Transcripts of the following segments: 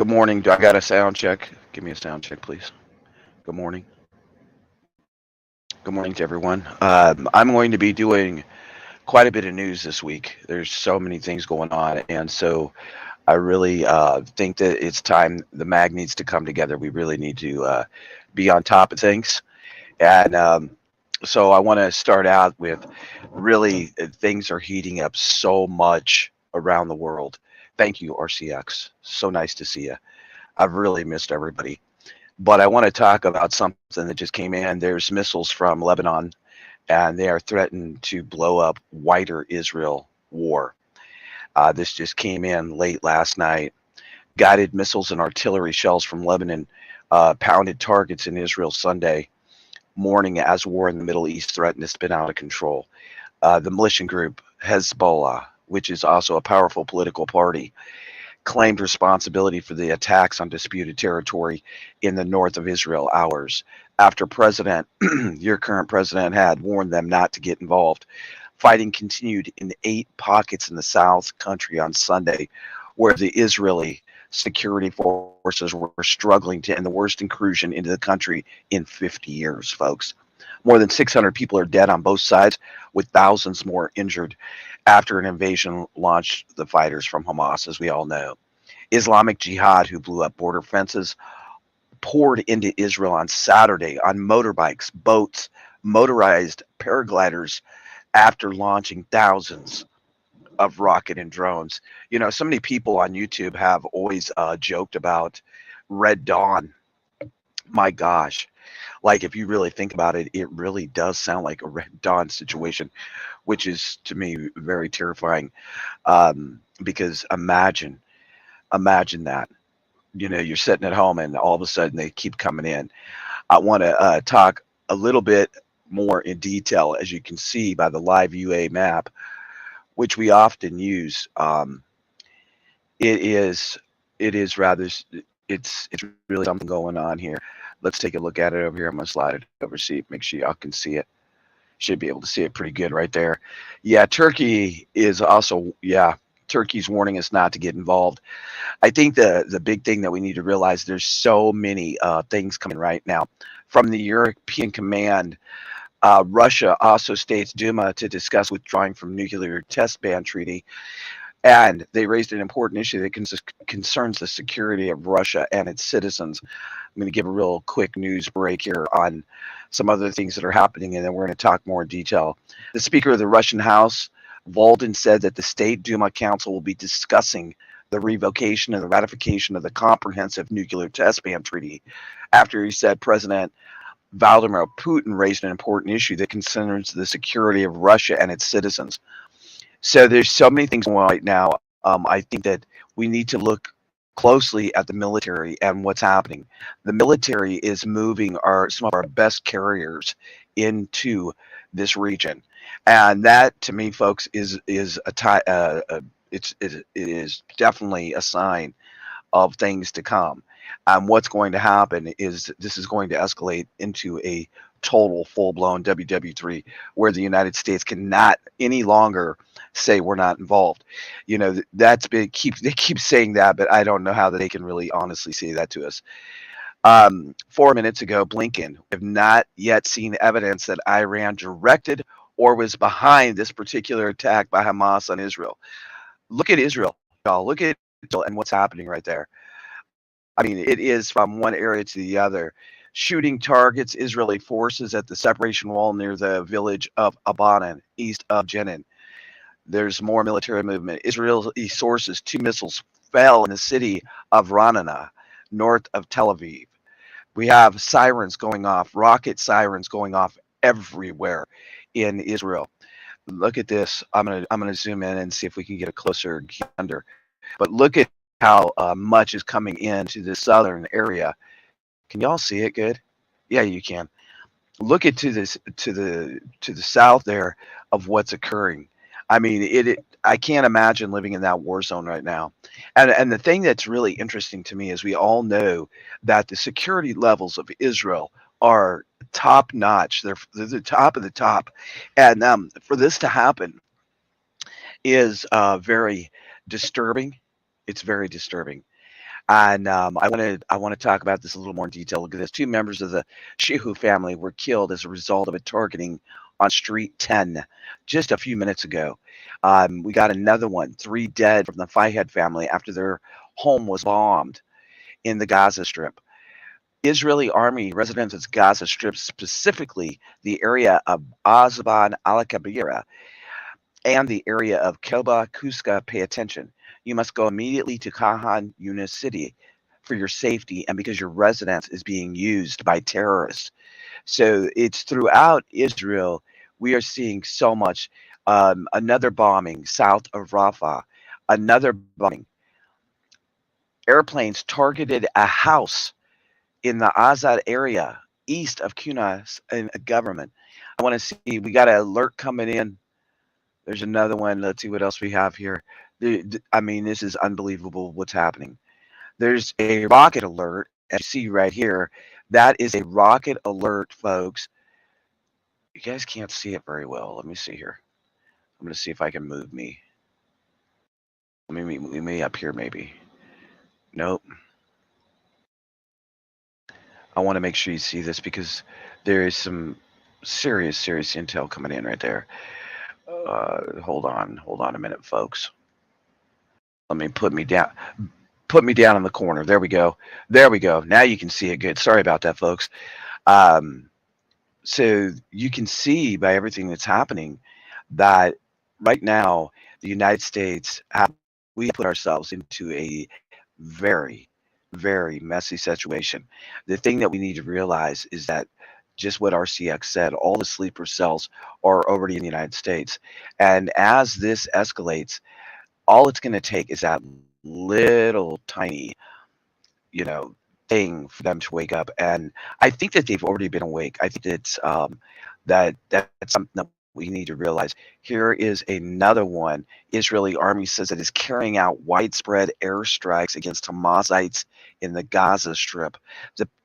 Good morning. Do I got a sound check? Give me a sound check, please. Good morning. Good morning to everyone. I'm going to be doing quite a bit of news this week. There's so many things going on, and so I really think that it's time the mag needs to come together. We really need to be on top of things, and so I want to start out with really things are heating up so much around the world. Thank you, RCX. So nice to see you. I've really missed everybody. But I want to talk about something that just came in. There's missiles from Lebanon, and they are threatened to blow up wider Israel war. This just came in late last night. Guided missiles and artillery shells from Lebanon pounded targets in Israel Sunday morning as war in the Middle East threatened to spin out of control. The militia group Hezbollah, which is also a powerful political party, claimed responsibility for the attacks on disputed territory in the north of Israel hours after your current president, had warned them not to get involved. Fighting continued in 8 pockets in the South country on Sunday, where the Israeli security forces were struggling to end the worst incursion into the country in 50 years, folks. More than 600 people are dead on both sides, with thousands more injured after an invasion launched the fighters from Hamas, as we all know. Islamic Jihad, who blew up border fences, poured into Israel on Saturday on motorbikes, boats, motorized paragliders after launching thousands of rocket and drones. You know, so many people on YouTube have always joked about Red Dawn. My gosh. Like, if you really think about it, it really does sound like a Red Dawn situation, which is to me very terrifying. Because imagine that. You know, you're sitting at home and all of a sudden they keep coming in. I want to talk a little bit more in detail, as you can see by the live UA map, which we often use. It is it is rather it's really something going on here. Let's take a look at it over here. I'm gonna slide it over, see, make sure y'all can see it. Should be able to see it pretty good right there. Yeah, Turkey is also, yeah, Turkey's warning us not to get involved. I think the big thing that we need to realize, there's so many things coming right now from the European Command. Russia also states Duma to discuss withdrawing from nuclear test ban treaty, and they raised an important issue that concerns the security of Russia and its citizens. I'm going to give a real quick news break here on some other things that are happening, and then we're going to talk more in detail. The Speaker of the Russian House, Volodin, said that the State Duma Council will be discussing the revocation and the ratification of the Comprehensive Nuclear Test Ban Treaty after he said President Vladimir Putin raised an important issue that concerns the security of Russia and its citizens. So there's so many things going on right now. I think that we need to look closely at the military and what's happening. The military is moving some of our best carriers into this region, and that, to me, folks, is it is definitely a sign of things to come. What's going to happen is this is going to escalate into a total full-blown WW3, where the United States cannot any longer say we're not involved. You know, that's big. They keep saying that, but I don't know how they can really honestly say that to us. 4 minutes ago, Blinken, we have not yet seen evidence that Iran directed or was behind this particular attack by Hamas on Israel. Look at Israel, y'all. Look at Israel and what's happening right there. I mean, it is from one area to the other. Shooting targets Israeli forces at the separation wall near the village of Abanan, east of Jenin. There's more military movement. Israeli sources, 2 missiles fell in the city of Ranana, north of Tel Aviv. We have sirens going off, rocket sirens going off everywhere in Israel. Look at this. I'm gonna zoom in and see if we can get a closer gander. But look at how much is coming into the southern area. Can y'all see it good? Yeah, you can. Look at to the south there of what's occurring. I mean, I can't imagine living in that war zone right now. And the thing that's really interesting to me is we all know that the security levels of Israel are top notch. They're the top of the top, and for this to happen is very disturbing. It's very disturbing. And I want to talk about this a little more in detail. Look at this. Two members of the Shehu family were killed as a result of a targeting on Street 10 just a few minutes ago. We got another one. Three dead from the Fayed family after their home was bombed in the Gaza Strip. Israeli army residents of Gaza Strip, specifically the area of Azaban al Kabira and the area of Kelba Kuska, pay attention. You must go immediately to Khan Yunis city for your safety and because your residence is being used by terrorists. So it's throughout Israel, we are seeing so much. Another bombing south of Rafah, another bombing. Airplanes targeted a house in the Azad area east of Kunas and government. I want to see, we got an alert coming in. There's another one. Let's see what else we have here. I mean, this is unbelievable what's happening. There's a rocket alert, as you see right here. That is a rocket alert, folks. You guys can't see it very well. Let me see here. I'm going to see if I can move me. Me up here, maybe. Nope. I want to make sure you see this because there is some serious, serious intel coming in right there. Hold on a minute, folks. Let me put me down in the corner. There we go. There we go. Now you can see it good. Sorry about that, folks. Um, so you can see by everything that's happening that right now the United States we put ourselves into a very, very messy situation. The thing that we need to realize is that just what RCX said, all the sleeper cells are already in the United States. And as this escalates, all it's going to take is that little tiny, you know, thing for them to wake up. And I think that they've already been awake. I think it's that's something that we need to realize. Here is another one. Israeli army says it is carrying out widespread airstrikes against Hamasites in the Gaza Strip.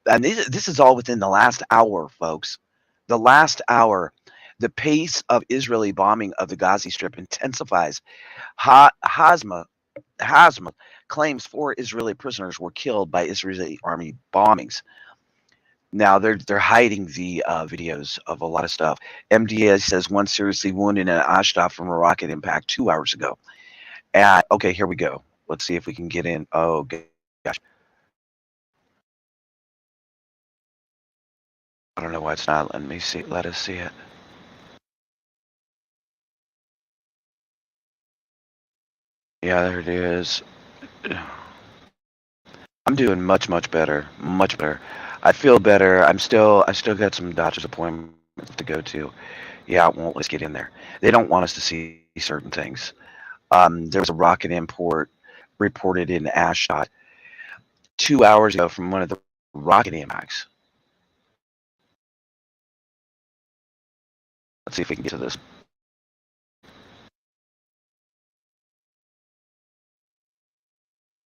And this is all within the last hour, folks. The last hour. The pace of Israeli bombing of the Gaza Strip intensifies. Hasma claims four Israeli prisoners were killed by Israeli army bombings. Now they're hiding the videos of a lot of stuff. MDA says one seriously wounded in Ashdod from a rocket impact 2 hours ago. And okay, here we go. Let's see if we can get in. Oh gosh, I don't know why it's not letting me see. Let us see it. Yeah, there it is. I'm doing much better, much better. I feel better. I still got some doctor's appointments to go to. Yeah, it won't let us get in there. They don't want us to see certain things. There was a rocket import reported in Ashdod 2 hours ago from one of the rocket impacts. Let's see if we can get to this.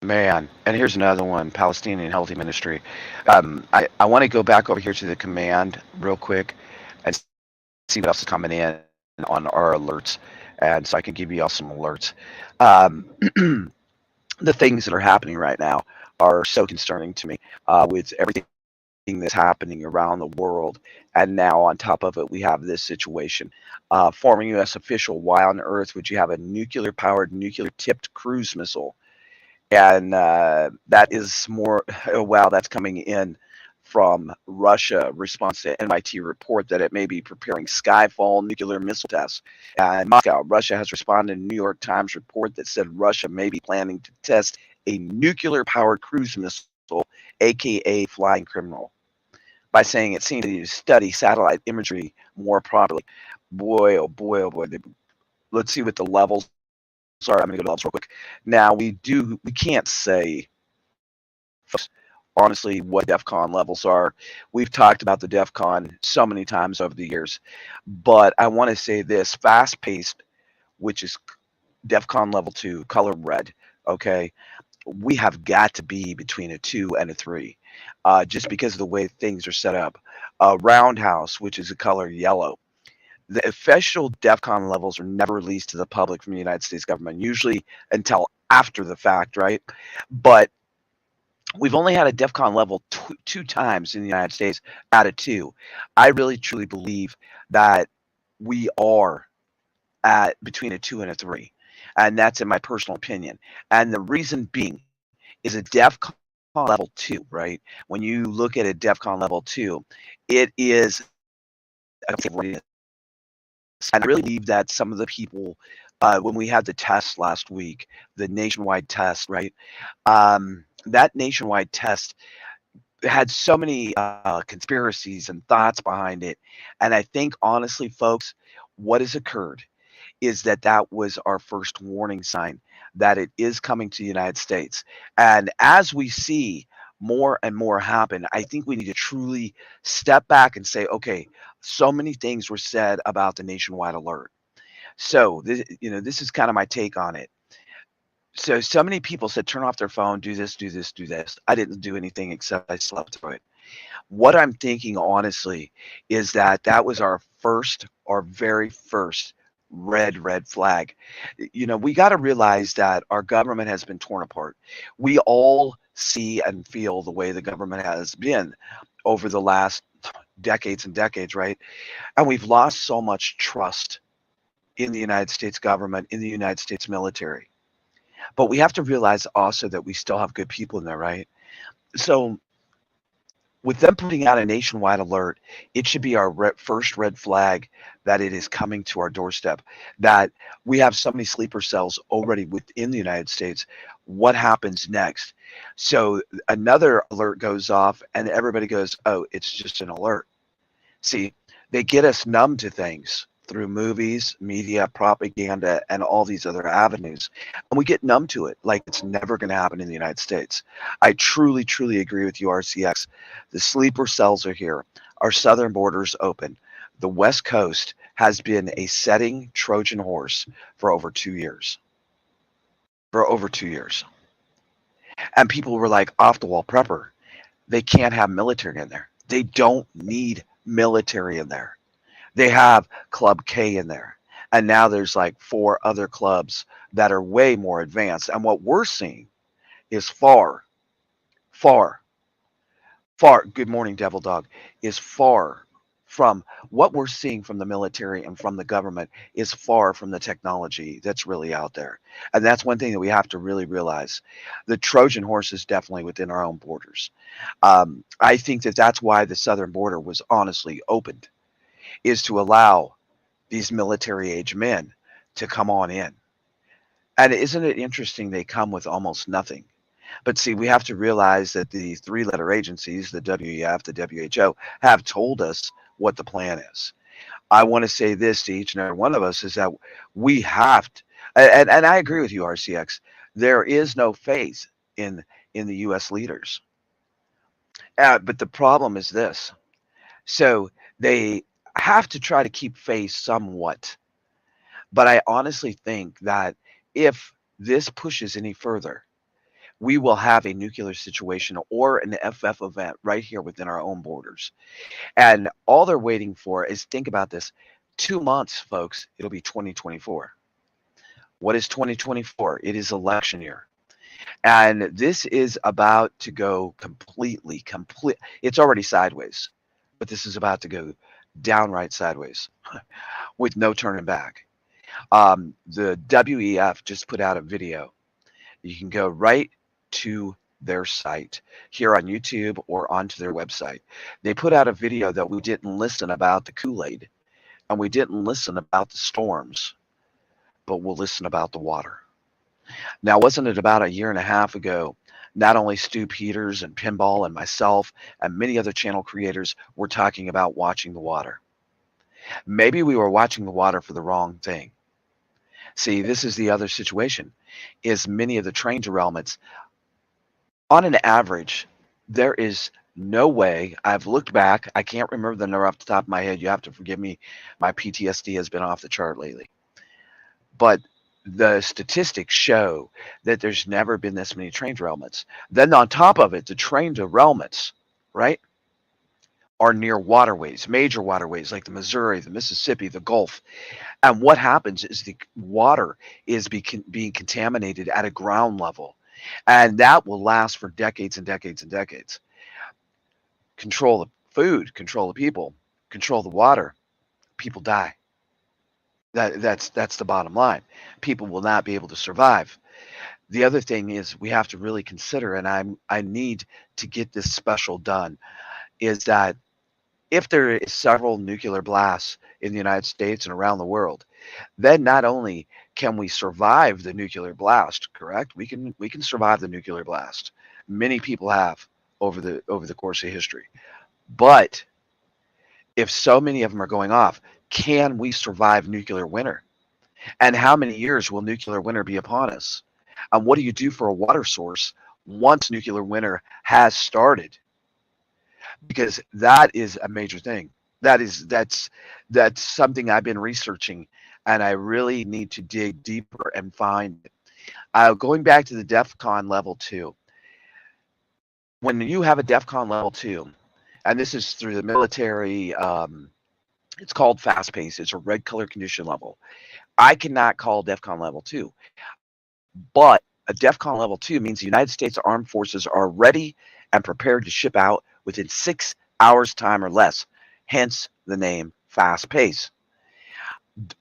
Man, and here's another one, Palestinian Healthy Ministry. I want to go back over here to the command real quick and see what else is coming in on our alerts, and so I can give you all some alerts. Um, the things that are happening right now are so concerning to me with everything that's happening around the world. And now, on top of it, we have this situation. Former U.S. official, why on earth would you have a nuclear powered, nuclear tipped cruise missile? And that is more, oh, wow, that's coming in from Russia, response to MIT report that it may be preparing Skyfall nuclear missile tests. In Moscow, Russia has responded to New York Times report that said Russia may be planning to test a nuclear powered cruise missile, aka flying criminal, by saying it seems to study satellite imagery more properly. Boy, oh boy, oh boy. Let's see what the levels are. I'm going to go to levels real quick. Now, we can't say honestly what DEFCON levels are. We've talked about the DEFCON so many times over the years, but I want to say this: fast paced, which is DEFCON level 2, color red. Okay, we have got to be between a 2 and a 3, just because of the way things are set up. Roundhouse, which is a color yellow. The official DEFCON levels are never released to the public from the United States government, usually until after the fact, right? But We've only had a DEFCON level two times in the United States out of two. I really truly believe that we are at between a two and a three, and that's in my personal opinion. And the reason being is a DEFCON level two, right? When you look at a DEFCON level two, it is a readiness. And I really believe that some of the people, when we had the test last week, the nationwide test, right? That nationwide test had so many conspiracies and thoughts behind it. And I think, honestly, folks, what has occurred is that that was our first warning sign that it is coming to the United States. And as we see more and more happen, I think we need to truly step back and say, okay, so many things were said about the nationwide alert. So this is kind of my take on it. So many people said turn off their phone, do this, do this, do this. I didn't do anything except I slept through it. What I'm thinking, honestly, is that that was our very first red flag. We got to realize that our government has been torn apart. We all see and feel the way the government has been over the last decades and decades, right? And we've lost so much trust in the United States government, in the United States military. But we have to realize also that we still have good people in there, right? So with them putting out a nationwide alert, it should be our first red flag that it is coming to our doorstep, that we have so many sleeper cells already within the United States. What happens next? So another alert goes off, and everybody goes, oh, it's just an alert. See, they get us numb to things through movies, media, propaganda, and all these other avenues. And we get numb to it like it's never going to happen in the United States. I truly, truly agree with you, RCX. The sleeper cells are here. Our southern borders open. The West Coast has been a setting Trojan horse for over 2 years. For over 2 years. And people were like, off the wall prepper. They can't have military in there. They don't need military in there. They have Club K in there. And now there's like four other clubs that are way more advanced. And what we're seeing is far, far, good morning, Devil Dog, is far from what we're seeing from the military and from the government is far from the technology that's really out there. And that's one thing that we have to really realize. The Trojan horse is definitely within our own borders. I think that that's why the southern border was honestly opened, is to allow these military age men to come on in. And isn't it interesting they come with almost nothing? But see, we have to realize that the three-letter agencies, the WEF, the WHO, have told us what the plan is. I want to say this to each and every one of us is that we have to, and I agree with you, RCX, there is no faith in the U.S. leaders. But the problem is this. So they have to try to keep faith somewhat. But I honestly think that if this pushes any further, we will have a nuclear situation or an FF event right here within our own borders. And all they're waiting for is, think about this, 2 months, folks, it'll be 2024. What is 2024? It is election year. And this is about to go complete. It's already sideways, but this is about to go downright sideways with no turning back. The WEF just put out a video. You can go right to their site here on YouTube or onto their website. They put out a video that we didn't listen about the Kool-Aid and we didn't listen about the storms, but we'll listen about the water. Now, wasn't it about a year and a half ago? Not only Stu Peters and Pinball and myself and many other channel creators were talking about watching the water. Maybe we were watching the water for the wrong thing. See, this is the other situation, is many of the train derailments, on an average, there is no way. I've looked back. I can't remember the number off the top of my head. You have to forgive me. My PTSD has been off the chart lately. But the statistics show that there's never been this many train derailments. Then on top of it, the train derailments, right, are near waterways, major waterways like the Missouri, the Mississippi, the Gulf. And what happens is the water is being contaminated at a ground level. And that will last for decades and decades and decades. Control the food, control the people, control the water, people die. That's the bottom line. People will not be able to survive. The other thing is we have to really consider, and I need to get this special done, is that if there is several nuclear blasts in the United States and around the world, then not only can we survive the nuclear blast, correct? We can survive the nuclear blast. Many people have over the course of history. But if so many of them are going off, can we survive nuclear winter? And how many years will nuclear winter be upon us? And what do you do for a water source once nuclear winter has started? Because that is a major thing. That's something I've been researching, and I really need to dig deeper and find it. Going back to the DEFCON level two, when you have a DEFCON level two, and this is through the military, it's called fast pace. It's a red color condition level. I cannot call DEFCON level two, but a DEFCON level two means the United States Armed Forces are ready and prepared to ship out within 6 hours time or less. Hence the name fast pace.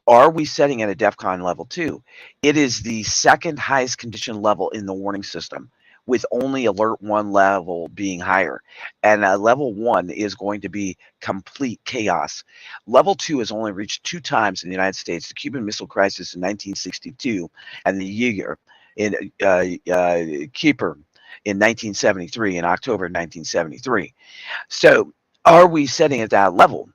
Are we setting at a DEFCON level two? It is the second highest condition level in the warning system, with only alert one level being higher. And level one is going to be complete chaos. Level two has only reached two times in the United States: the Cuban Missile Crisis in 1962 and the Yeager in Keeper in 1973, in October 1973. So are we setting at that level?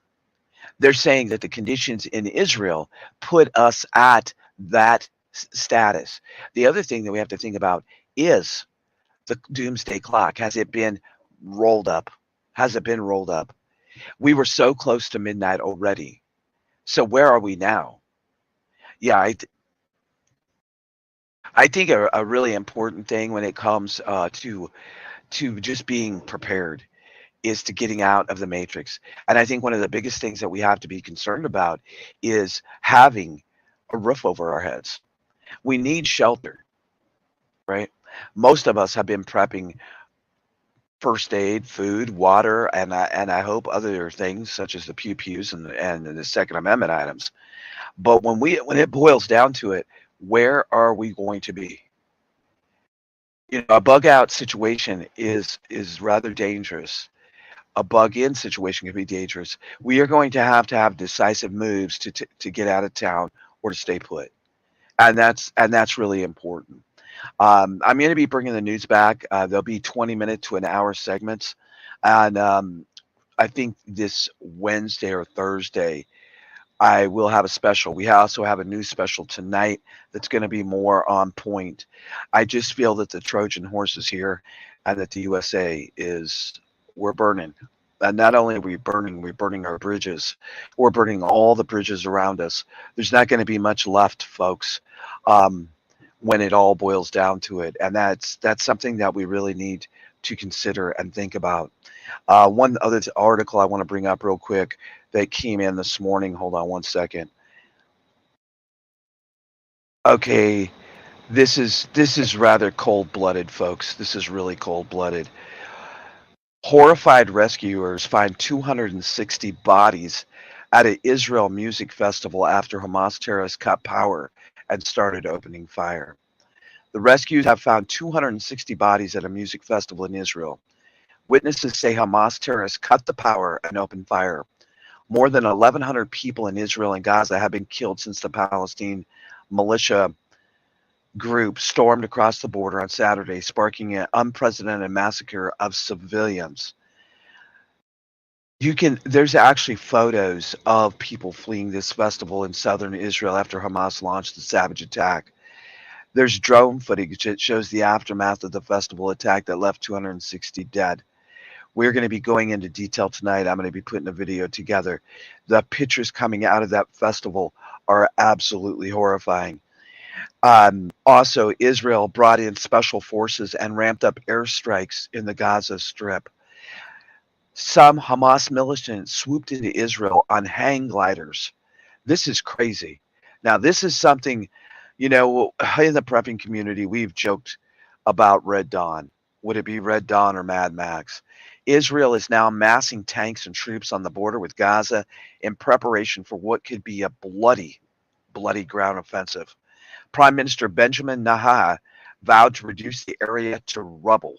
They're saying that the conditions in Israel put us at that status. The other thing that we have to think about is the doomsday clock. Has it been rolled up? Has it been rolled up? We were so close to midnight already. So where are we now? Yeah, I think a really important thing when it comes to just being prepared is to getting out of the matrix. And I think one of the biggest things that we have to be concerned about is having a roof over our heads. We need shelter, right? Most of us have been prepping first aid, food, water, and I hope other things such as the pew pews and the Second Amendment items. But when it boils down to it, where are we going to be? A bug out situation is rather dangerous. A bug in situation can be dangerous. We are going to have decisive moves to get out of town or to stay put, and that's really important. I'm going to be bringing the news back. There'll be 20-minute to an hour segments, and I think this Wednesday or Thursday I will have a special. We also have a news special tonight that's going to be more on point. I just feel that the Trojan horse is here, and that the USA is we're burning. And not only are we're burning our bridges. We're burning all the bridges around us. There's not going to be much left, folks, um, when it all boils down to it. And that's something that we really need to consider and think about. One other article I want to bring up real quick that came in this morning. Hold on one second. Okay, this is rather cold-blooded, folks. This is really cold-blooded. Horrified rescuers find 260 bodies at an Israel music festival after Hamas terrorists cut power and started opening fire. The rescues have found 260 bodies at a music festival in Israel. Witnesses say Hamas terrorists cut the power and opened fire. More than 1,100 people in Israel and Gaza have been killed since the Palestine militia group stormed across the border on Saturday, sparking an unprecedented massacre of civilians. There's actually photos of people fleeing this festival in southern Israel after Hamas launched the savage attack. There's drone footage that shows the aftermath of the festival attack that left 260 dead. We're going to be going into detail tonight. I'm going to be putting a video together. The pictures coming out of that festival are absolutely horrifying. Also, Israel brought in special forces and ramped up airstrikes in the Gaza Strip. Some Hamas militants swooped into Israel on hang gliders. This is crazy. Now, this is something, in the prepping community, we've joked about Red Dawn. Would it be Red Dawn or Mad Max? Israel is now massing tanks and troops on the border with Gaza in preparation for what could be a bloody ground offensive. Prime Minister Benjamin Netanyahu vowed to reduce the area to rubble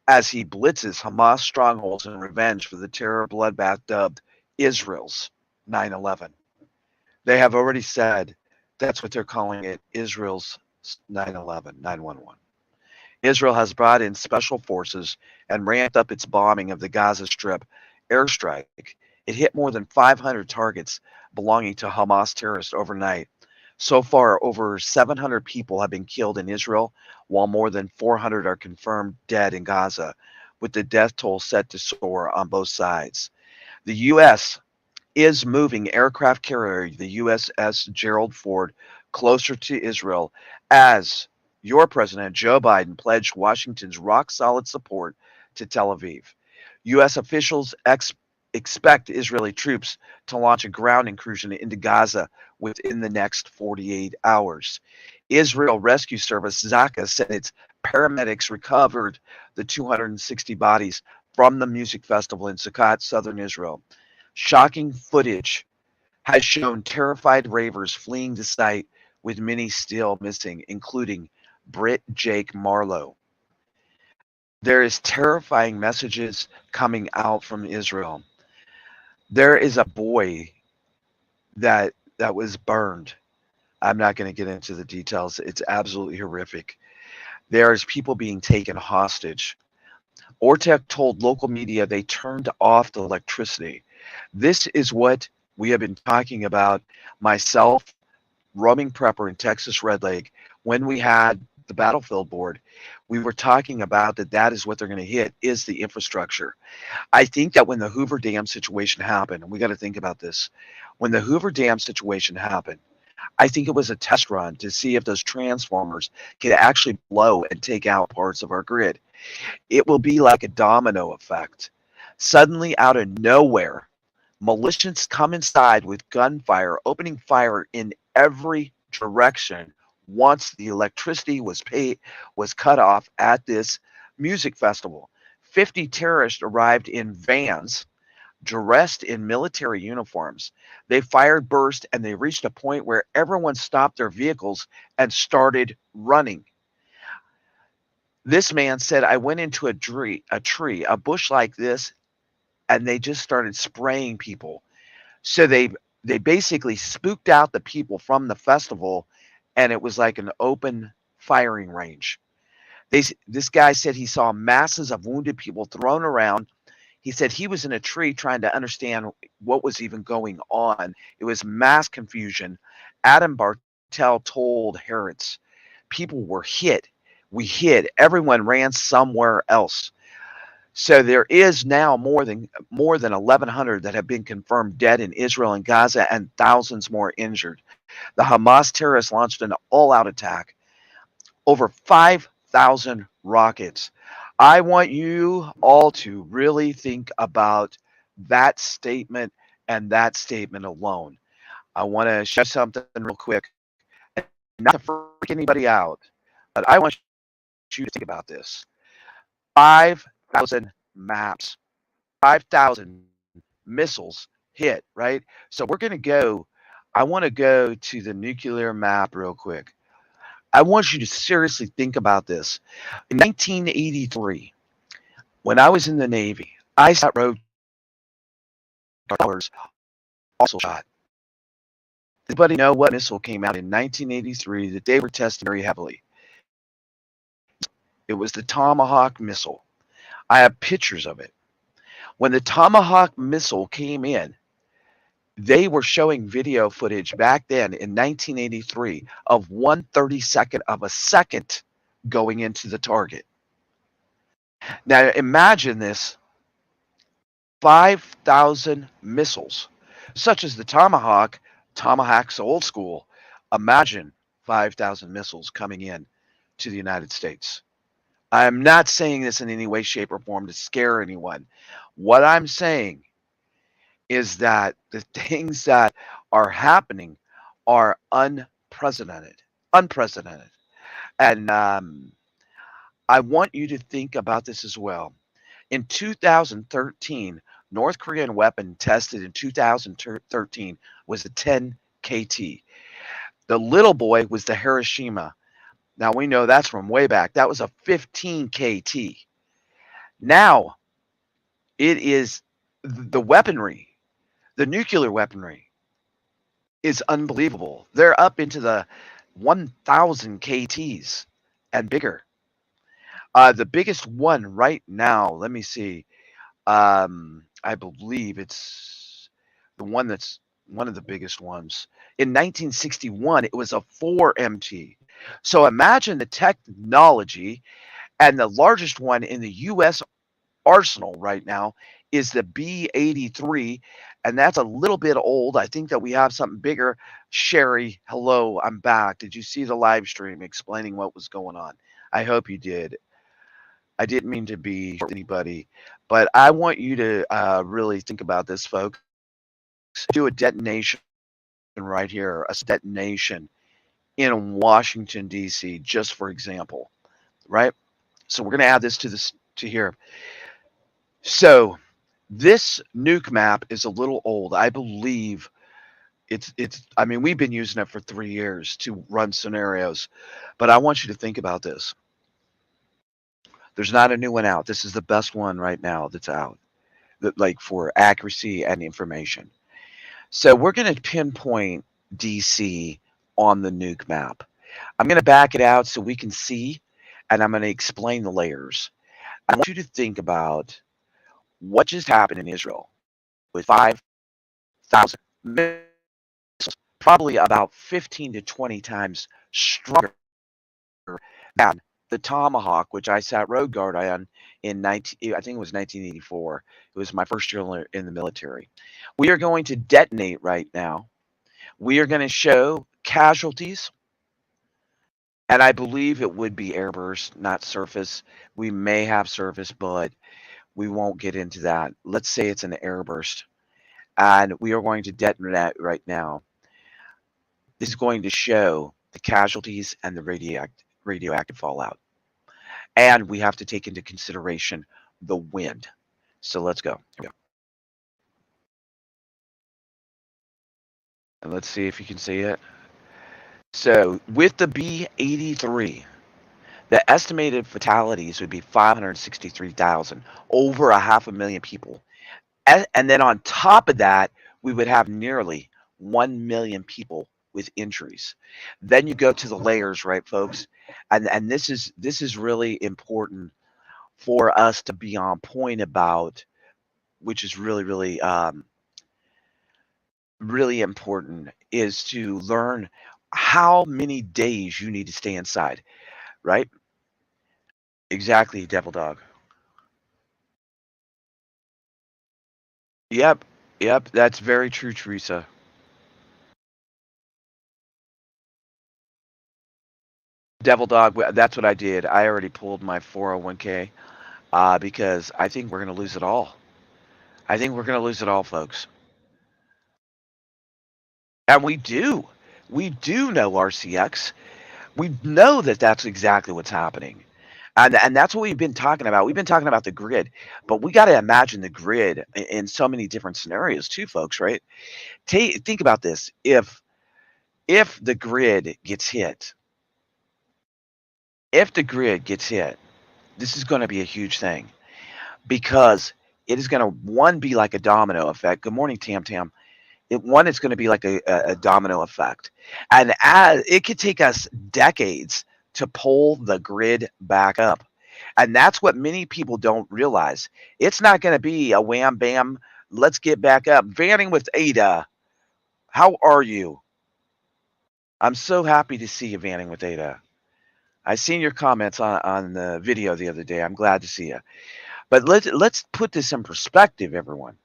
as he blitzes Hamas strongholds in revenge for the terror bloodbath dubbed Israel's 9/11. They have already said that's what they're calling it, Israel's 9/11, 9/11. Israel has brought in special forces and ramped up its bombing of the Gaza Strip airstrike. It hit more than 500 targets belonging to Hamas terrorists overnight. So far, over 700 people have been killed in Israel, while more than 400 are confirmed dead in Gaza, with the death toll set to soar on both sides. The U.S. is moving aircraft carrier, the USS Gerald Ford, closer to Israel as your president, Joe Biden, pledged Washington's rock solid support to Tel Aviv. U.S. officials expect Israeli troops to launch a ground incursion into Gaza within the next 48 hours. Israel Rescue Service Zaka said its paramedics recovered the 260 bodies from the music festival in Sukkot, southern Israel. Shocking footage has shown terrified ravers fleeing the site, with many still missing, including Britt Jake Marlowe. There is terrifying messages coming out from Israel. There is a boy that was burned. I'm not going to get into the details. It's absolutely horrific. There's people being taken hostage. Ortec told local media they turned off the electricity. This is what we have been talking about, myself, roaming prepper in Texas Red Lake, when we had the battlefield board. We were talking about that is what they're going to hit, is the infrastructure. I think that when the Hoover Dam situation happened, and we got to think about this, when the Hoover Dam situation happened, I think it was a test run to see if those transformers could actually blow and take out parts of our grid. It will be like a domino effect. Suddenly, out of nowhere, militias come inside with gunfire, opening fire in every direction once the electricity was cut off at this music festival. 50 terrorists arrived in vans dressed in military uniforms. They fired burst and they reached a point where everyone stopped their vehicles and started running. This man said, I went into a bush like this, and they just started spraying people. So they basically spooked out the people from the festival, and it was like an open firing range. This guy said he saw masses of wounded people thrown around. He said he was in a tree trying to understand what was even going on. It was mass confusion. Adam Bartel told Harrods, people were hit. We hid. Everyone ran somewhere else. So there is now more than 1,100 that have been confirmed dead in Israel and Gaza, and thousands more injured. The Hamas terrorists launched an all-out attack, over 5,000 rockets. I want you all to really think about that statement and that statement alone. I want to show something real quick, and not to freak anybody out, but I want you to think about this. 5,000 maps, 5,000 missiles hit, right? So we're going to go, I want to go to the nuclear map real quick. I want you to seriously think about this. In 1983, when I was in the Navy, I sat row towers, also shot. Anybody know what missile came out in 1983 that they were testing very heavily? It was the Tomahawk missile. I have pictures of it. When the Tomahawk missile came in, they were showing video footage back then in 1983 of 1/32 of a second going into the target. Now imagine this: 5,000 missiles, such as the Tomahawk. Tomahawk's old school. Imagine 5,000 missiles coming in to the United States. I am not saying this in any way, shape, or form to scare anyone. What I'm saying is that the things that are happening are unprecedented. Unprecedented. And I want you to think about this as well. In 2013, North Korean weapon tested in 2013 was a 10 KT. The little boy was the Hiroshima. Now we know that's from way back. That was a 15 KT. Now it is the weaponry, the nuclear weaponry is unbelievable. They're up into the 1,000 KTs and bigger. The biggest one right now, let me see. I believe it's the one that's one of the biggest ones. In 1961, it was a 4 MT. So imagine the technology, and the largest one in the U.S. arsenal right now is the B-83, and that's a little bit old. I think that we have something bigger. Sherry, hello, I'm back. Did you see the live stream explaining what was going on? I hope you did. I didn't mean to be anybody, but I want you to really think about this, folks. Do a detonation right here, a detonation in Washington D.C. just for example, right? So we're going to add this to here. So this nuke map is a little old. I believe it's. I mean, we've been using it for 3 years to run scenarios, but I want you to think about this. There's not a new one out. This is the best one right now that's out, that like for accuracy and information. So we're going to pinpoint DC on the nuke map. I'm going to back it out so we can see, and I'm going to explain the layers. I want you to think about what just happened in Israel with 5,000 missiles, probably about 15 to 20 times stronger than the Tomahawk, which I sat road guard on in 19, I think it was 1984. It was my first year in the military. We are going to detonate right now. We are going to show casualties, and I believe it would be airburst, not surface. We may have surface, but we won't get into that. Let's say it's an airburst, and we are going to detonate right now. This is going to show the casualties and the radioactive fallout. And we have to take into consideration the wind. So let's go. Here we go. And let's see if you can see it. So with the B-83, the estimated fatalities would be 563,000, over a half a million people. And then on top of that, we would have nearly 1 million people with injuries. Then you go to the layers, right, folks? And this is really important for us to be on point about, which is really important, is to learn how many days you need to stay inside, right? Exactly, Devil Dog. Yep, yep, that's very true, Teresa. Devil Dog, that's what I did. I already pulled my 401k because I think we're going to lose it all. I think we're going to lose it all, folks. And we do. We do know RCX. We know that that's exactly what's happening. And that's what we've been talking about. We've been talking about the grid, but we got to imagine the grid in so many different scenarios too, folks, right? Think about this. If the grid gets hit, if the grid gets hit, this is going to be a huge thing because it is going to, one, be like a domino effect. Good morning, Tam Tam. One, it's going to be like a domino effect. And as it could take us decades to pull the grid back up. And that's what many people don't realize. It's not going to be a wham bam, let's get back up. Vanning with Ada, how are you? I'm so happy to see you, Vanning with Ada. I seen your comments on the video the other day. I'm glad to see you. But let's put this in perspective, everyone.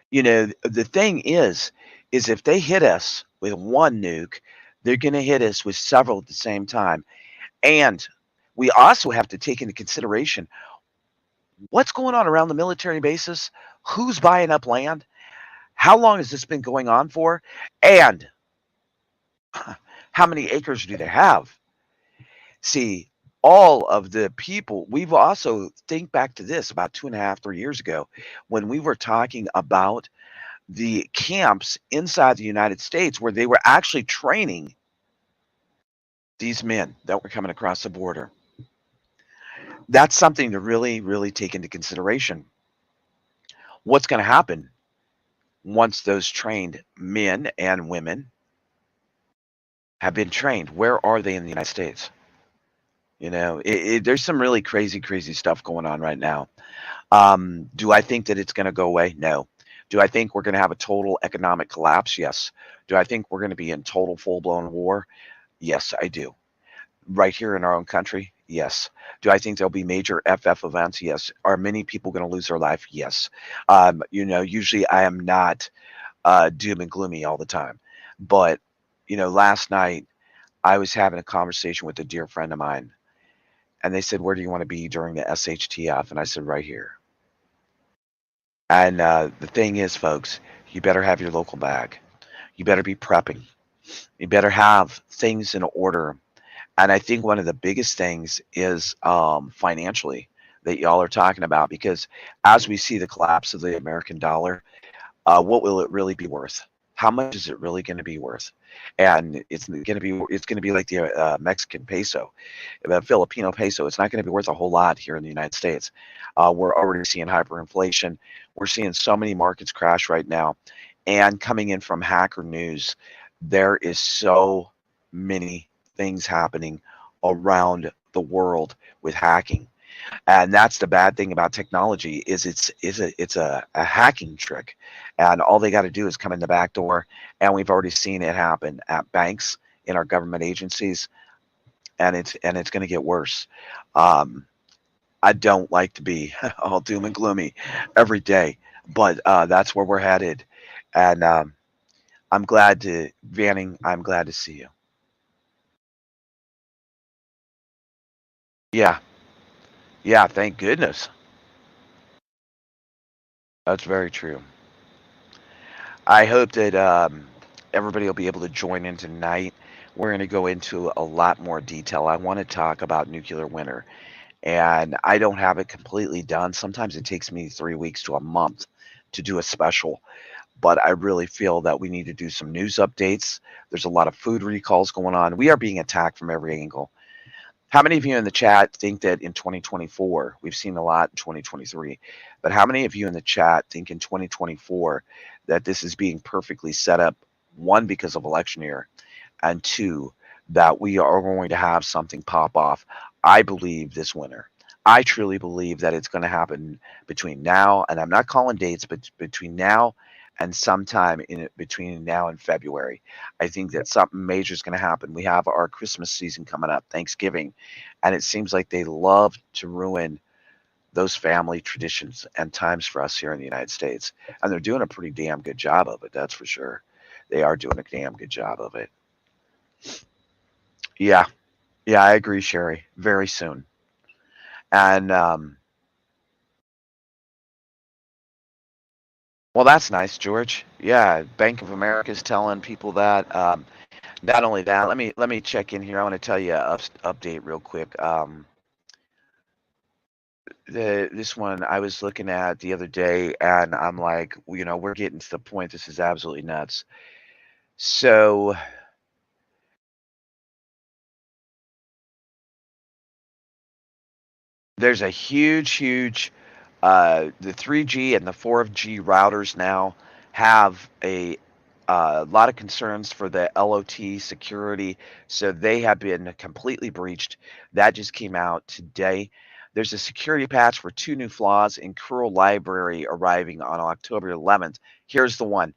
You know, the thing is if they hit us with one nuke, they're going to hit us with several at the same time. And we also have to take into consideration what's going on around the military bases, who's buying up land, how long has this been going on for, and how many acres do they have? See, all of the people. We've also think back to this about 2.5, 3 years ago when we were talking about the camps inside the United States where they were actually training these men that were coming across the border. That's something to really, really take into consideration. What's going to happen once those trained men and women have been trained? Where are they in the United States? There's some really crazy, crazy stuff going on right now. Do I think that it's going to go away? No. Do I think we're going to have a total economic collapse? Yes. Do I think we're going to be in total full blown war? Yes, I do. Right here in our own country? Yes. Do I think there'll be major FF events? Yes. Are many people going to lose their life? Yes. Usually I am not doom and gloomy all the time. But, last night I was having a conversation with a dear friend of mine, and they said, "Where do you want to be during the SHTF?" And I said, "Right here." And the thing is, folks, you better have your local bag. You better be prepping. You better have things in order. And I think one of the biggest things is financially that y'all are talking about, because as we see the collapse of the American dollar, what will it really be worth? How much is it really going to be worth? And it's going to be like the Mexican peso, the Filipino peso. It's not going to be worth a whole lot here in the United States. We're already seeing hyperinflation. We're seeing so many markets crash right now. And coming in from Hacker News, there is so many things happening around the world with hacking. And that's the bad thing about technology is it's a hacking trick, and all they got to do is come in the back door. And we've already seen it happen at banks, in our government agencies, and it's going to get worse. um, I don't like to be all doom and gloomy every day, but that's where we're headed. And I'm glad to Vanning, I'm glad to see you. Yeah, yeah, thank goodness. That's very true. I hope that everybody will be able to join in tonight. We're going to go into a lot more detail. I want to talk about nuclear winter, and I don't have it completely done. Sometimes it takes me 3 weeks to a month to do a special, but I really feel that we need to do some news updates. There's a lot of food recalls going on. We are being attacked from every angle. How many of you in the chat think that in 2024, we've seen a lot in 2023, but how many of you in the chat think in 2024 that this is being perfectly set up, one, because of election year, and two, that we are going to have something pop off? I believe this winter. I truly believe that it's going to happen between now, and I'm not calling dates, but between now and sometime in between now and February. I think that something major is going to happen. We have our Christmas season coming up, Thanksgiving, and it seems like they love to ruin those family traditions and times for us here in the United States. And they're doing a pretty damn good job of it, that's for sure. They are doing a damn good job of it. Yeah, yeah, I agree, Sherry. Very soon. And well, that's nice, George. Yeah, Bank of America is telling people that. Not only that, let me check in here. I want to tell you a update real quick. This one I was looking at the other day, and I'm like, we're getting to the point. This is absolutely nuts. So there's a huge the 3G and the 4G routers now have a lot of concerns for the LOT security, so they have been completely breached. That just came out today. There's a security patch for two new flaws in Curl Library arriving on October 11th. Here's the one.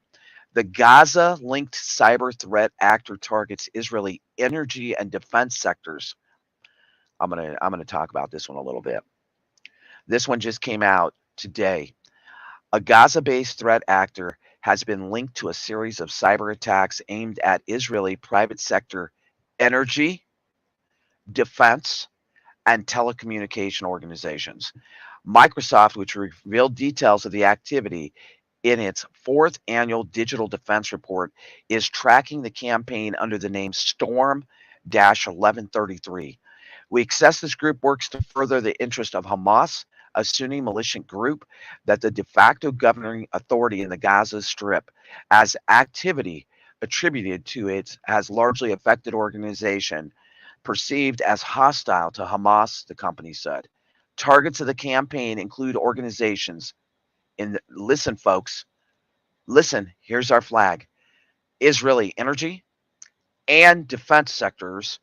The Gaza-linked cyber threat actor targets Israeli energy and defense sectors. I'm gonna talk about this one a little bit. This one just came out today. A Gaza-based threat actor has been linked to a series of cyber attacks aimed at Israeli private sector energy, defense, and telecommunication organizations. Microsoft, which revealed details of the activity in its fourth annual digital defense report, is tracking the campaign under the name Storm 1133. We access this group works to further the interest of Hamas, a Sunni militant group that the de facto governing authority in the Gaza Strip, as activity attributed to it has largely affected organization perceived as hostile to Hamas, the company said. Targets of the campaign include organizations listen, folks, listen, here's our flag: Israeli energy and defense sectors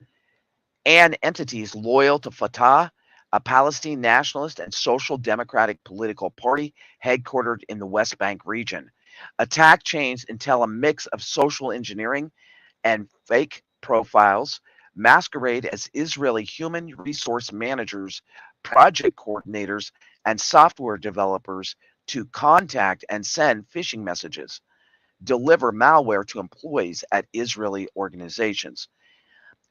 and entities loyal to Fatah, a Palestine nationalist and social democratic political party headquartered in the West Bank region. Attack chains entail a mix of social engineering and fake profiles masquerade as Israeli human resource managers, project coordinators, and software developers to contact and send phishing messages, deliver malware to employees at Israeli organizations.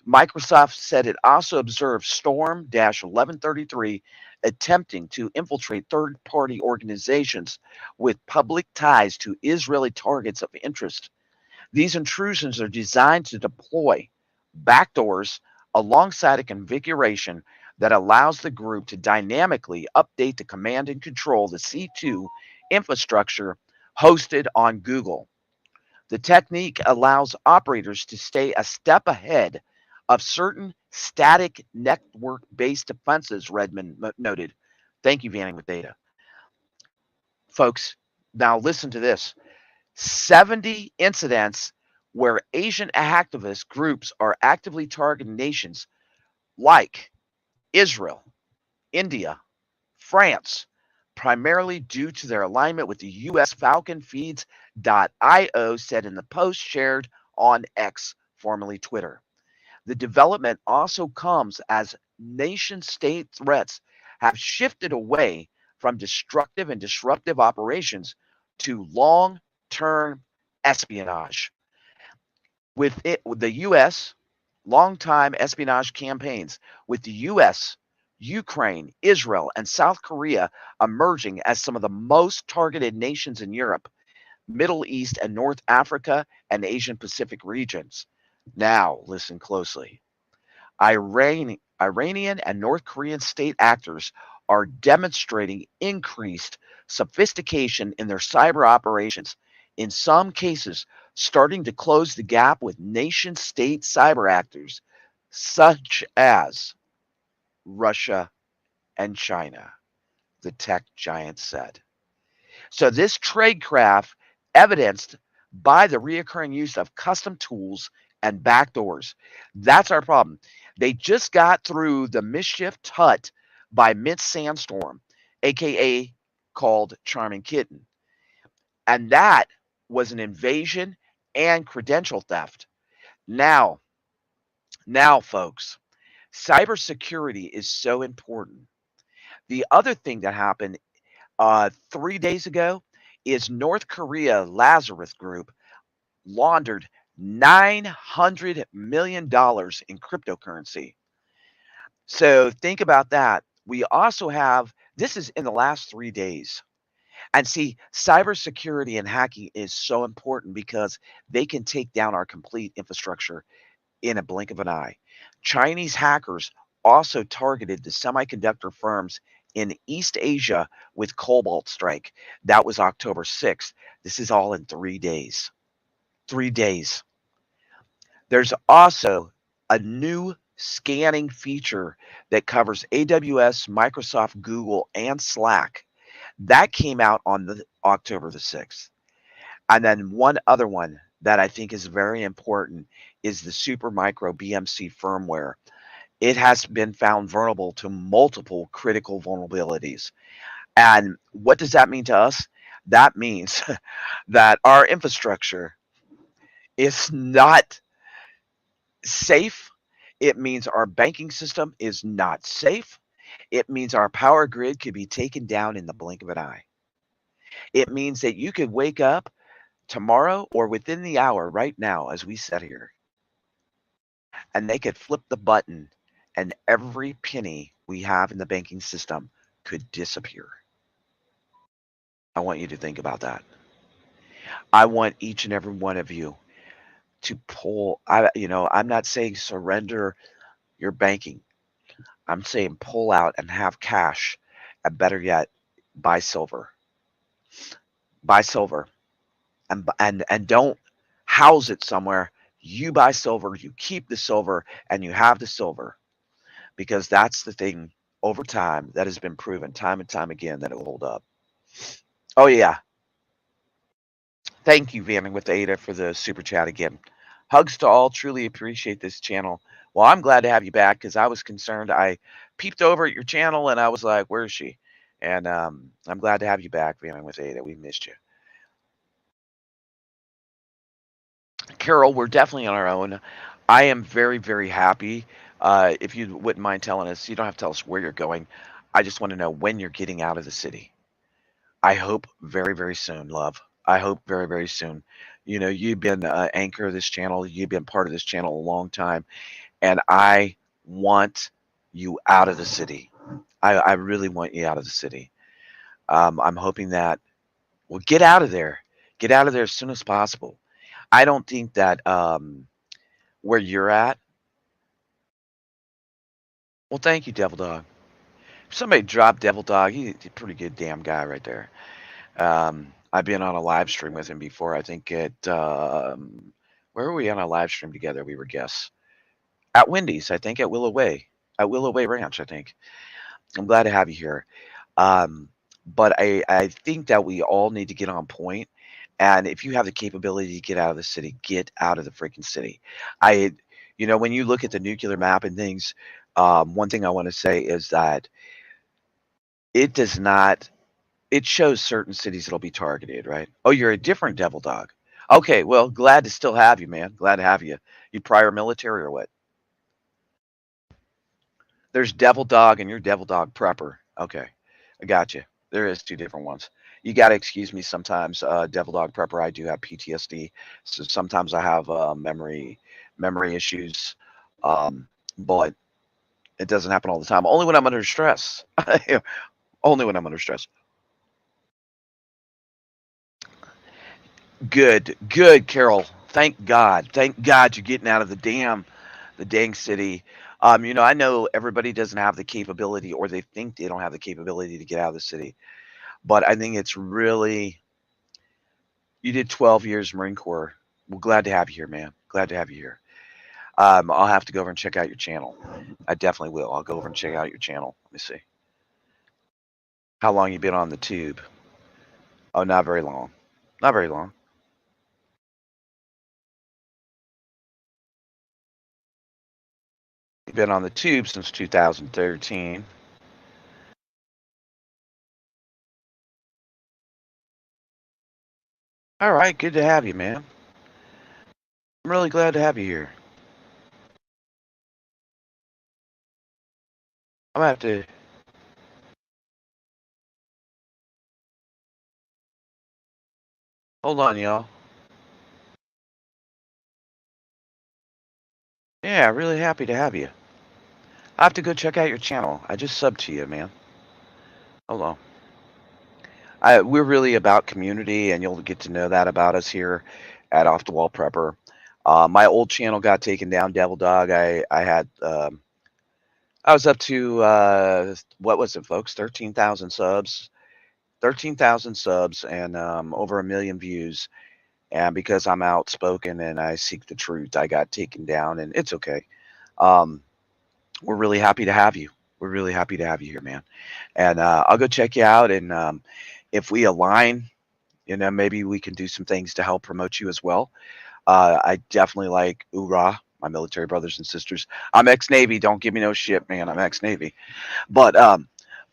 Microsoft said it also observed Storm 1133 attempting to infiltrate third party organizations with public ties to Israeli targets of interest. These intrusions are designed to deploy backdoors alongside a configuration that allows the group to dynamically update the command and control the C2 infrastructure hosted on Google. The technique allows operators to stay a step ahead of certain static network based defenses, Redmond noted. Thank you, Vanning with Data. Folks, now listen to this: 70 incidents where Asian activist groups are actively targeting nations like Israel, India, France, primarily due to their alignment with the U.S. Falcon Feeds.io, said in the post shared on X, formerly Twitter. The development also comes as nation state threats have shifted away from destructive and disruptive operations to long term espionage. With the U.S., long-time espionage campaigns with the U.S., Ukraine, Israel, and South Korea emerging as some of the most targeted nations in Europe, Middle East, and North Africa and Asian Pacific regions. Now, listen closely. Iranian and North Korean state actors are demonstrating increased sophistication in their cyber operations, in some cases, starting to close the gap with nation state cyber actors such as Russia and China, the tech giant said. So, this tradecraft evidenced by the reoccurring use of custom tools and backdoors. That's our problem. They just got through the mischief hut by Mint Sandstorm, aka called Charming Kitten. And that was an invasion and credential theft. Now, now, folks, cybersecurity is so important. The other thing that happened 3 days ago is North Korea Lazarus Group laundered $900 million in cryptocurrency. So think about that. We also have, this is in the last 3 days. And see, cybersecurity and hacking is so important because they can take down our complete infrastructure in a blink of an eye. Chinese hackers also targeted the semiconductor firms in East Asia with Cobalt Strike. That was October 6th. This is all in 3 days. 3 days. There's also a new scanning feature that covers AWS, Microsoft, Google, and Slack. That came out on the October the 6th. And then one other one that I think is very important is the Supermicro BMC firmware. It has been found vulnerable to multiple critical vulnerabilities. And what does that mean to us? That means that our infrastructure is not safe. It means our banking system is not safe. It means our power grid could be taken down in the blink of an eye. It means that you could wake up tomorrow or within the hour right now as we sit here, and they could flip the button and every penny we have in the banking system could disappear. I want you to think about that. I want each and every one of you to pull, I'm not saying surrender your banking. I'm saying pull out and have cash, and better yet, buy silver. Buy silver, and don't house it somewhere. You buy silver, you keep the silver, and you have the silver because that's the thing over time that has been proven time and time again that it will hold up. Oh yeah, thank you, Vanning with Ada, for the super chat again. Hugs to all. Truly appreciate this channel. Well, I'm glad to have you back because I was concerned. I peeped over at your channel and I was like, "Where is she?" And I'm glad to have you back, Vanning with Ada. We missed you, Carol. We're definitely on our own. I am very, very happy. If you wouldn't mind telling us, you don't have to tell us where you're going. I just want to know when you're getting out of the city. I hope very, very soon, love. I hope very, very soon. You know, you've been anchor of this channel. You've been part of this channel a long time, and I want you out of the city. I really want you out of the city. I'm hoping that well, get out of there. Get out of there as soon as possible. I don't think that where you're at. Well, thank you, Devil Dog. If somebody dropped Devil Dog, he's a pretty good damn guy right there. I've been on a live stream with him before. I think at where were we on a live stream together? We were guests at Wendy's. I think at Willow Way Ranch. I think. I'm glad to have you here. Um, but I think that we all need to get on point. And if you have the capability to get out of the city, get out of the freaking city. I, when you look at the nuclear map and things, one thing I want to say is that it does not it shows certain cities that'll be targeted, right? Oh, you're a different devil dog. Okay, well, glad to still have you, man. Glad to have you. You prior military or what? There's devil dog and you're devil dog prepper. Okay, I got you. There is two different ones. You got to excuse me sometimes. Devil dog prepper. I do have PTSD, so sometimes I have memory issues. But it doesn't happen all the time. Only when I'm under stress. Only when I'm under stress. Good, good, Carol. Thank God. Thank God you're getting out of the dang city. I know everybody doesn't have the capability or they think they don't have the capability to get out of the city. But I think it's really you did 12 years Marine Corps. We're glad to have you here, man. Glad to have you here. I'll have to go over and check out your channel. I definitely will. I'll go over and check out your channel. Let me see. How long you been on the tube? Oh, not very long. Not very long. You've been on the tube since 2013. All right, good to have you, man. I'm really glad to have you here. I'm gonna have to hold on, y'all. Yeah, really happy to have you. I have to go check out your channel. I just subbed to you, man. Hold on. We're really about community, and you'll get to know that about us here at Off the Wall Prepper. My old channel got taken down, Devil Dog. I was up to what was it, folks? 13,000 subs, 13,000 subs, and over 1 million views. And because I'm outspoken and I seek the truth, I got taken down, and it's okay. Um, we're really happy to have you. We're really happy to have you here, man. And I'll go check you out. And if we align, maybe we can do some things to help promote you as well. I definitely like Oorah, my military brothers and sisters. I'm ex-Navy. Don't give me no shit, man. I'm ex-Navy. But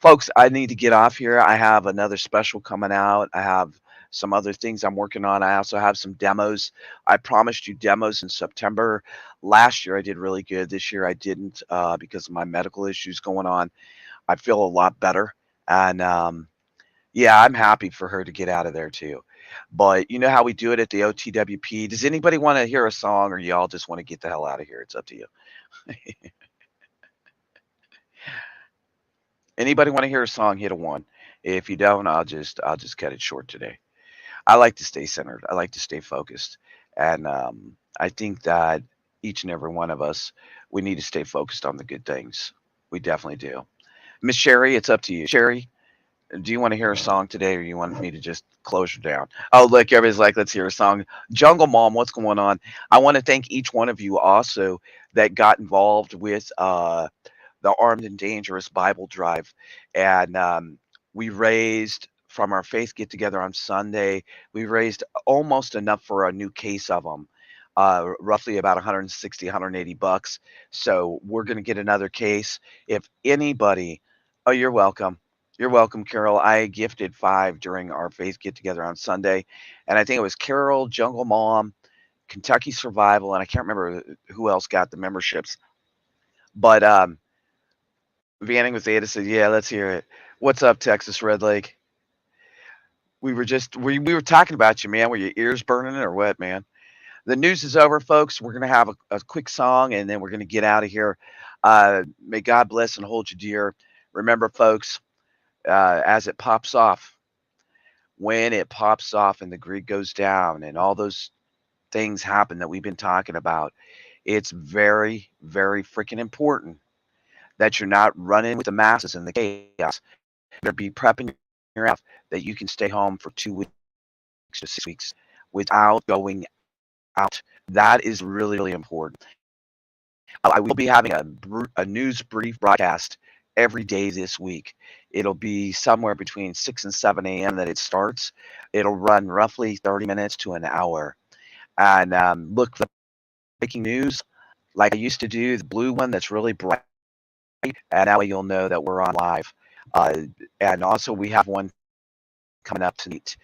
folks, I need to get off here. I have another special coming out. I have some other things I'm working on. I also have some demos. I promised you demos in September. Last year I did really good. This year I didn't because of my medical issues going on. I feel a lot better. And yeah, I'm happy for her to get out of there too. But you know how we do it at the OTWP? Does anybody want to hear a song or y'all just want to get the hell out of here? It's up to you. Anybody want to hear a song, hit a one. If you don't, I'll just cut it short today. I like to stay centered. I like to stay focused. And I think that each and every one of us, we need to stay focused on the good things. We definitely do. Miss Sherry, it's up to you. Sherry, do you want to hear a song today, or you want me to just close her down? Oh, look, everybody's like, let's hear a song. Jungle Mom, what's going on? I want to thank each one of you also that got involved with the Armed and Dangerous Bible Drive. And we raised from our faith get together on Sunday, we raised almost enough for a new case of them. Roughly about 160, 180 bucks. So we're going to get another case. If anybody, oh, you're welcome. You're welcome, Carol. I gifted 5 during our faith get together on Sunday. And I think it was Carol, Jungle Mom, Kentucky Survival, and I can't remember who else got the memberships. But Vanning with Ada said, "Yeah, let's hear it." What's up, Texas Red Lake? We were talking about you, man. Were your ears burning or what, man? The news is over, folks. We're gonna have a quick song, and then we're gonna get out of here. May God bless and hold you dear. Remember, folks, as it pops off, when it pops off and the grid goes down, and all those things happen that we've been talking about, it's very, very freaking important that you're not running with the masses and the chaos. Better be prepping yourself that you can stay home for 2 weeks to 6 weeks without going out. That is really, really important. I will be having a news brief broadcast every day this week. It'll be somewhere between 6 and 7 a.m. that it starts. It'll run roughly 30 minutes to an hour. And look for the breaking news like I used to do, the blue one that's really bright. And that way you'll know that we're on live. Uh, and also, we have one coming up tonight.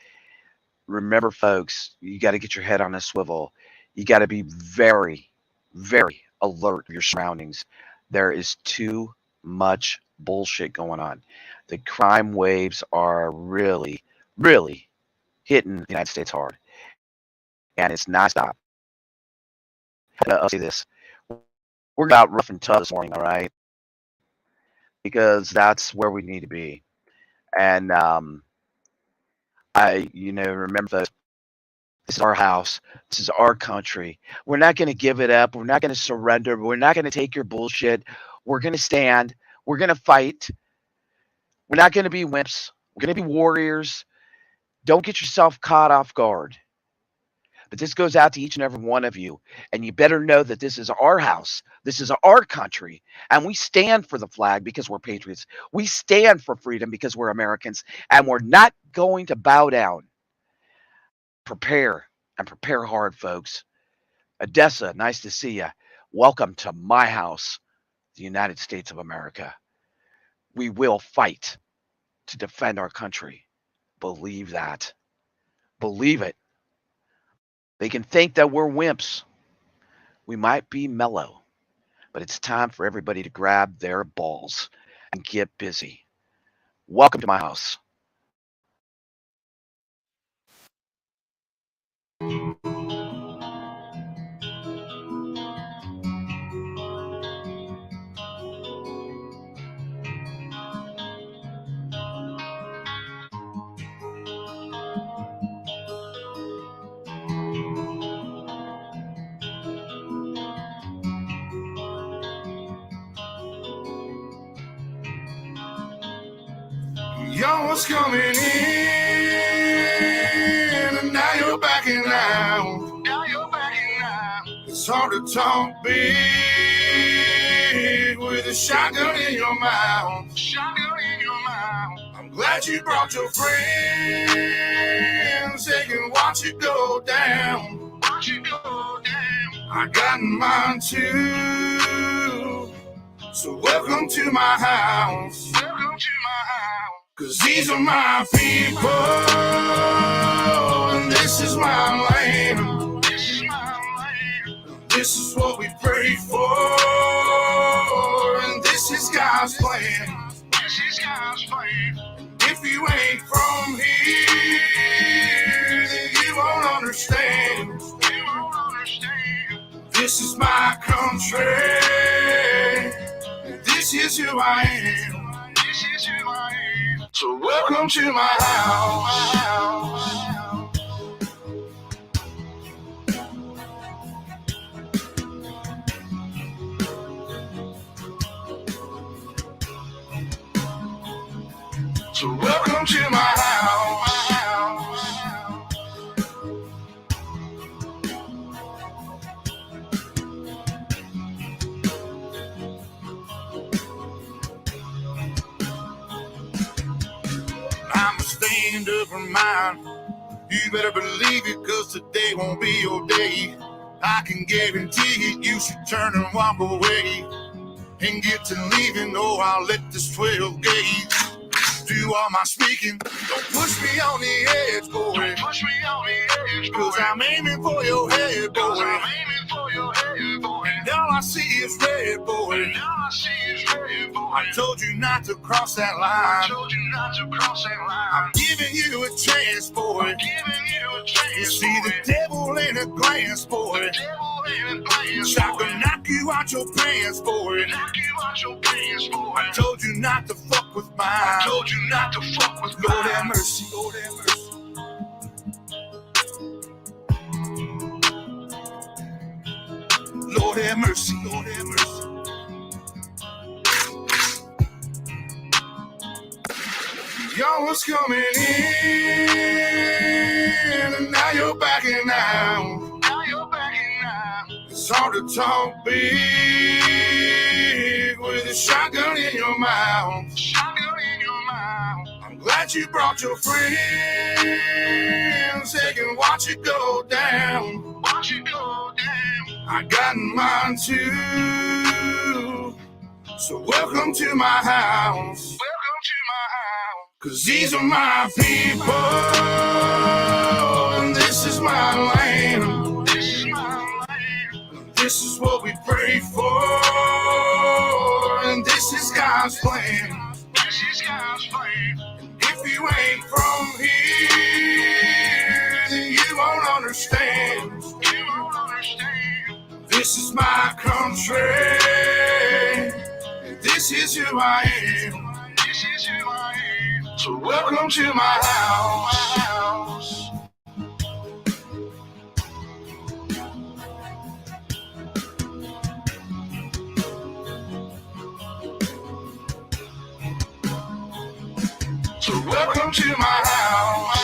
Remember, folks, you got to get your head on a swivel. You got to be very, very alert of your surroundings. There is too much bullshit going on. The crime waves are really, really hitting the United States hard, and it's not stop. I'll say this: we're about rough and tough this morning, all right? Because that's where we need to be. And remember, folks, this is our house. This is our country. We're not going to give it up. We're not going to surrender. We're not going to take your bullshit. We're going to stand. We're going to fight. We're not going to be wimps. We're going to be warriors. Don't get yourself caught off guard. But this goes out to each and every one of you. And you better know that this is our house. This is our country. And we stand for the flag because we're patriots. We stand for freedom because we're Americans. And we're not going to bow down. Prepare and prepare hard, folks. Odessa, nice to see you. Welcome to my house, the United States of America. We will fight to defend our country. Believe that. Believe it. They can think that we're wimps. We might be mellow, but it's time for everybody to grab their balls and get busy. Welcome to my house. Y'all was coming in, and now you're backing out. It's hard to talk big with a shotgun in your mouth. I'm glad you brought your friends. They can watch it go down. I got mine too. So welcome to my house. Cause these are my people, and this is my land. This is what we pray for, and this is God's plan. If you ain't from here, then you won't understand. This is my country, and this is who I am. So welcome to my house. So welcome to my house. I'm a stand-up mind. You better believe it, cause today won't be your day. I can guarantee it, you should turn and walk away and get to leaving. Oh, I'll let this 12 gauge do all my speaking. Don't push me on the edge, boy. Don't push me on the edge, boy. Cause I'm aiming for your head, boy. Cause I'm aiming for your head, boy. And all I see is red, boy. And all I see is red, boy. I told you not to cross that line. I told you not to cross that line. I'm giving you a chance, boy. I'm giving you a chance, you see boy. The devil in a glance, boy. The devil in a glance, shot to knock you out your pants, boy. Knock you out your pants, boy. I told you not to fuck with mine. I told you not to fuck with mine. Lord have mercy, Lord have mercy. Lord have mercy, Lord have mercy. Y'all was coming in, and now you're backing out. Now you're backing out. It's hard to talk big with a shotgun in your mouth. Shotgun in your mouth. I'm glad you brought your friends. They can watch it go down. Watch it go down. I got mine too. So welcome to my house. Welcome to my house. Cause these are my people, and this is my land. This is my land. This is what we pray for, and this is God's plan. This is God's plan. If you ain't from here, then you won't understand. You won't understand. This is my country, and this is who I am. This is who I am. So welcome to my house. So welcome to my house.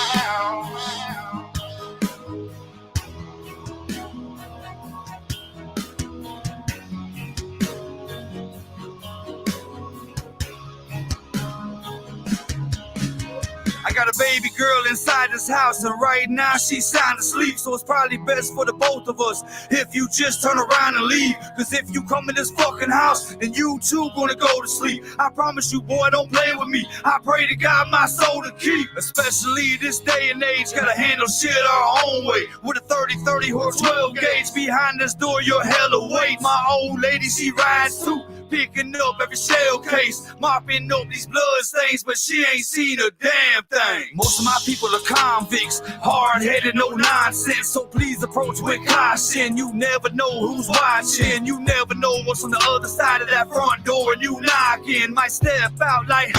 I got a baby girl inside this house, and right now she's sound asleep, so it's probably best for the both of us if you just turn around and leave. Cause if you come in this fucking house, then you too gonna go to sleep. I promise you, boy, don't play with me. I pray to God my soul to keep. Especially this day and age, gotta handle shit our own way. With a 30-30 or 12 gauge behind this door, you're hella weight. My old lady, she rides too, picking up every shell case, mopping up these blood stains, but she ain't seen a damn thing. Most of my people are convicts, hard-headed, no nonsense, so please approach with caution. You never know who's watching, you never know what's on the other side of that front door, and you knocking, might step out like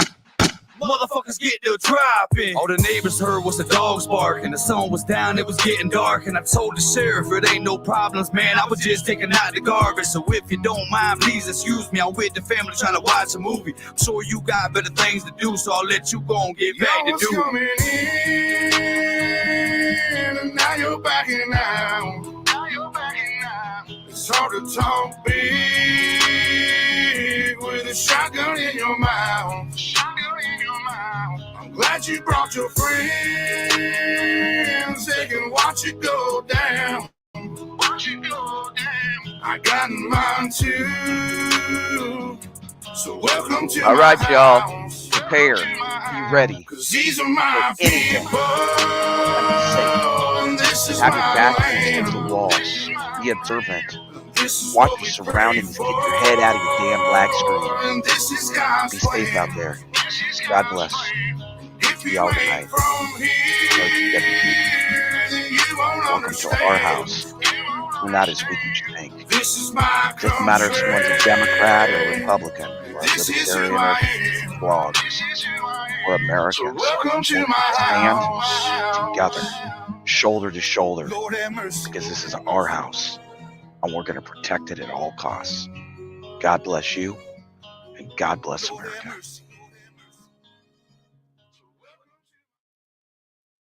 motherfuckers get to dropping. All the neighbors heard was the dogs barking. The sun was down, it was getting dark, and I told the sheriff it ain't no problems, man. I was just taking out the garbage. So if you don't mind, please excuse me. I'm with the family trying to watch a movie. I'm sure you got better things to do, so I'll let you go and get back to do. Coming in, and now you're backing out. Now you're backing out. It's hard to talk big with a shotgun in your mouth. I'm glad you brought your friends. They can watch it go down. Watch it go down. I got mine too. So welcome to all right, my y'all. house. Prepare. Be ready. Cause these are my people. And this is Have my your back land. against the wall. Be observant. This is Watch what your we surroundings. pray Get your head out of your damn black screen. and this is God's Be safe plan. out there. God bless. If Be you all ain't tonight. from here, then you won't Welcome understand. to our house. We're not as weak as you think. This is my It doesn't matter if someone's a Democrat or a country. Republican, or a This is who libertarian or I a am. blog, or So Americans. welcome to We'll my stand house. together, shoulder to shoulder, Lord have mercy. because this is our house, and we're going to protect it at all costs. God bless you, and God bless Lord have America. mercy.